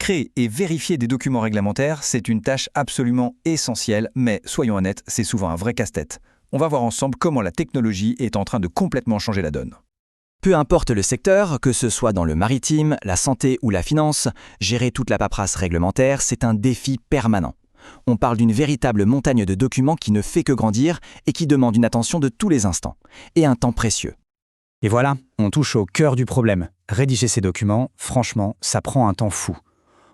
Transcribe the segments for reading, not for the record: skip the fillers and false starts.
Créer et vérifier des documents réglementaires, c'est une tâche absolument essentielle, mais soyons honnêtes, c'est souvent un vrai casse-tête. On va voir ensemble comment la technologie est en train de complètement changer la donne. Peu importe le secteur, que ce soit dans le maritime, la santé ou la finance, gérer toute la paperasse réglementaire, c'est un défi permanent. On parle d'une véritable montagne de documents qui ne fait que grandir et qui demande une attention de tous les instants, et un temps précieux. Et voilà, on touche au cœur du problème. Rédiger ces documents, franchement, ça prend un temps fou.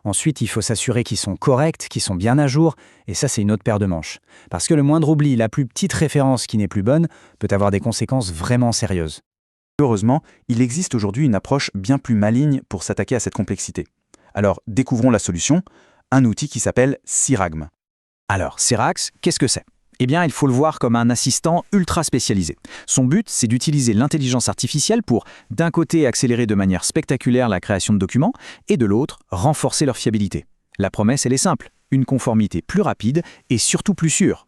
Ensuite, il faut s'assurer qu'ils sont corrects, qu'ils sont bien à jour, et ça, c'est une autre paire de manches. Parce que le moindre oubli, la plus petite référence qui n'est plus bonne, peut avoir des conséquences vraiment sérieuses. Heureusement, il existe aujourd'hui une approche bien plus maligne pour s'attaquer à cette complexité. Alors, découvrons la solution, un outil qui s'appelle Siragm. Alors, Serax, qu'est-ce que c'est ? Eh bien, il faut le voir comme un assistant ultra spécialisé. Son but, c'est d'utiliser l'intelligence artificielle pour, d'un côté, accélérer de manière spectaculaire la création de documents, et de l'autre, renforcer leur fiabilité. La promesse, elle est simple, une conformité plus rapide et surtout plus sûre.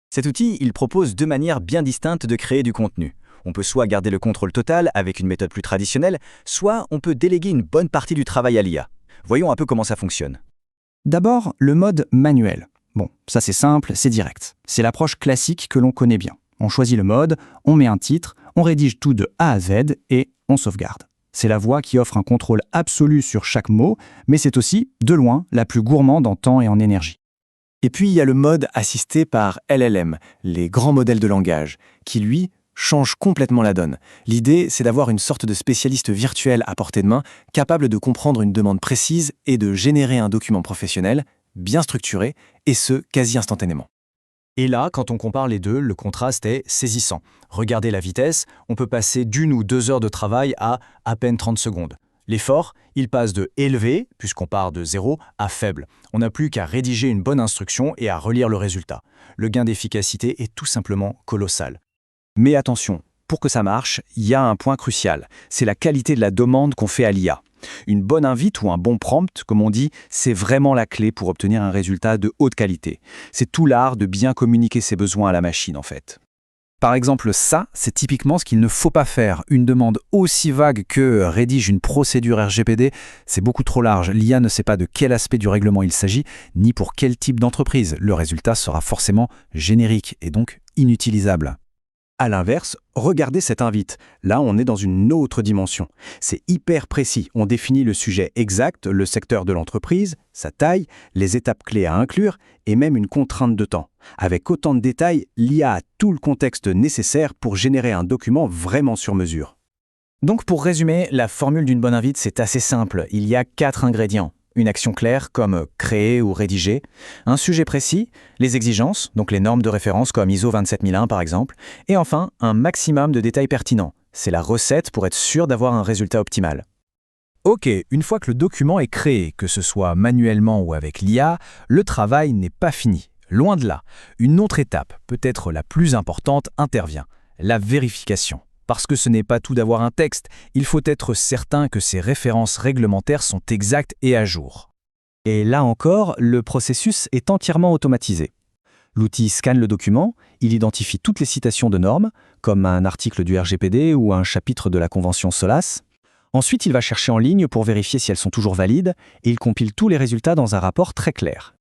Cet outil, il propose deux manières bien distinctes de créer du contenu. On peut soit garder le contrôle total avec une méthode plus traditionnelle, soit on peut déléguer une bonne partie du travail à l'IA. Voyons un peu comment ça fonctionne. D'abord, le mode manuel. Bon, ça c'est simple, c'est direct. C'est l'approche classique que l'on connaît bien. On choisit le mode, on met un titre, on rédige tout de A à Z et on sauvegarde. C'est la voie qui offre un contrôle absolu sur chaque mot, mais c'est aussi, de loin, la plus gourmande en temps et en énergie. Et puis il y a le mode assisté par LLM, les grands modèles de langage, qui lui change complètement la donne. L'idée, c'est d'avoir une sorte de spécialiste virtuel à portée de main, capable de comprendre une demande précise et de générer un document professionnel, bien structuré, et ce, quasi instantanément. Et là, quand on compare les deux, le contraste est saisissant. Regardez la vitesse, on peut passer d'1 ou 2 heures de travail à peine 30 secondes. L'effort, il passe de élevé, puisqu'on part de 0, à faible. On n'a plus qu'à rédiger une bonne instruction et à relire le résultat. Le gain d'efficacité est tout simplement colossal. Mais attention, pour que ça marche, il y a un point crucial, c'est la qualité de la demande qu'on fait à l'IA. Une bonne invite ou un bon prompt, comme on dit, c'est vraiment la clé pour obtenir un résultat de haute qualité. C'est tout l'art de bien communiquer ses besoins à la machine, en fait. Par exemple, ça, c'est typiquement ce qu'il ne faut pas faire. Une demande aussi vague que rédige une procédure RGPD, c'est beaucoup trop large. L'IA ne sait pas de quel aspect du règlement il s'agit, ni pour quel type d'entreprise. Le résultat sera forcément générique et donc inutilisable. À l'inverse, regardez cette invite. Là, on est dans une autre dimension. C'est hyper précis. On définit le sujet exact, le secteur de l'entreprise, sa taille, les étapes clés à inclure et même une contrainte de temps. Avec autant de détails, l'IA a tout le contexte nécessaire pour générer un document vraiment sur mesure. Donc pour résumer, la formule d'une bonne invite, c'est assez simple. Il y a 4 ingrédients. Une action claire comme créer ou rédiger, un sujet précis, les exigences, donc les normes de référence comme ISO 27001 par exemple, et enfin un maximum de détails pertinents. C'est la recette pour être sûr d'avoir un résultat optimal. Ok, une fois que le document est créé, que ce soit manuellement ou avec l'IA, le travail n'est pas fini. Loin de là, une autre étape, peut-être la plus importante, intervient, la vérification. Parce que ce n'est pas tout d'avoir un texte, il faut être certain que ces références réglementaires sont exactes et à jour. Et là encore, le processus est entièrement automatisé. L'outil scanne le document, il identifie toutes les citations de normes, comme un article du RGPD ou un chapitre de la Convention SOLAS. Ensuite, il va chercher en ligne pour vérifier si elles sont toujours valides, et il compile tous les résultats dans un rapport très clair.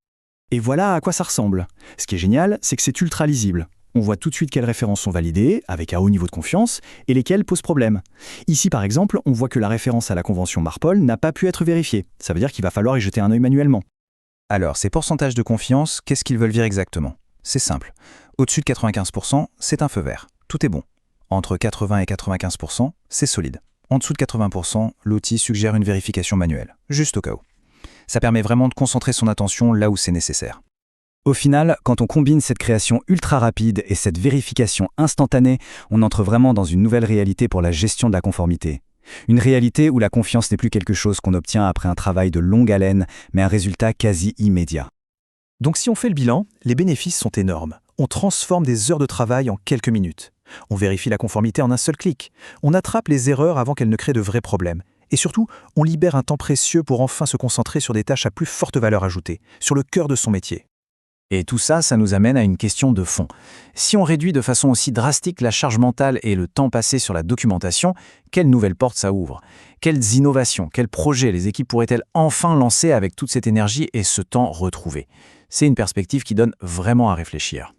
Et voilà à quoi ça ressemble. Ce qui est génial, c'est que c'est ultra lisible. On voit tout de suite quelles références sont validées, avec un haut niveau de confiance, et lesquelles posent problème. Ici, par exemple, on voit que la référence à la convention Marpol n'a pas pu être vérifiée. Ça veut dire qu'il va falloir y jeter un œil manuellement. Alors, ces pourcentages de confiance, qu'est-ce qu'ils veulent dire exactement ? C'est simple. Au-dessus de 95%, c'est un feu vert. Tout est bon. Entre 80 et 95%, c'est solide. En dessous de 80%, l'outil suggère une vérification manuelle, juste au cas où. Ça permet vraiment de concentrer son attention là où c'est nécessaire. Au final, quand on combine cette création ultra rapide et cette vérification instantanée, on entre vraiment dans une nouvelle réalité pour la gestion de la conformité. Une réalité où la confiance n'est plus quelque chose qu'on obtient après un travail de longue haleine, mais un résultat quasi immédiat. Donc si on fait le bilan, les bénéfices sont énormes. On transforme des heures de travail en quelques minutes. On vérifie la conformité en un seul clic. On attrape les erreurs avant qu'elles ne créent de vrais problèmes. Et surtout, on libère un temps précieux pour enfin se concentrer sur des tâches à plus forte valeur ajoutée, sur le cœur de son métier. Et tout ça, ça nous amène à une question de fond. Si on réduit de façon aussi drastique la charge mentale et le temps passé sur la documentation, quelles nouvelles portes ça ouvre? Quelles innovations, quels projets les équipes pourraient-elles enfin lancer avec toute cette énergie et ce temps retrouvé? C'est une perspective qui donne vraiment à réfléchir.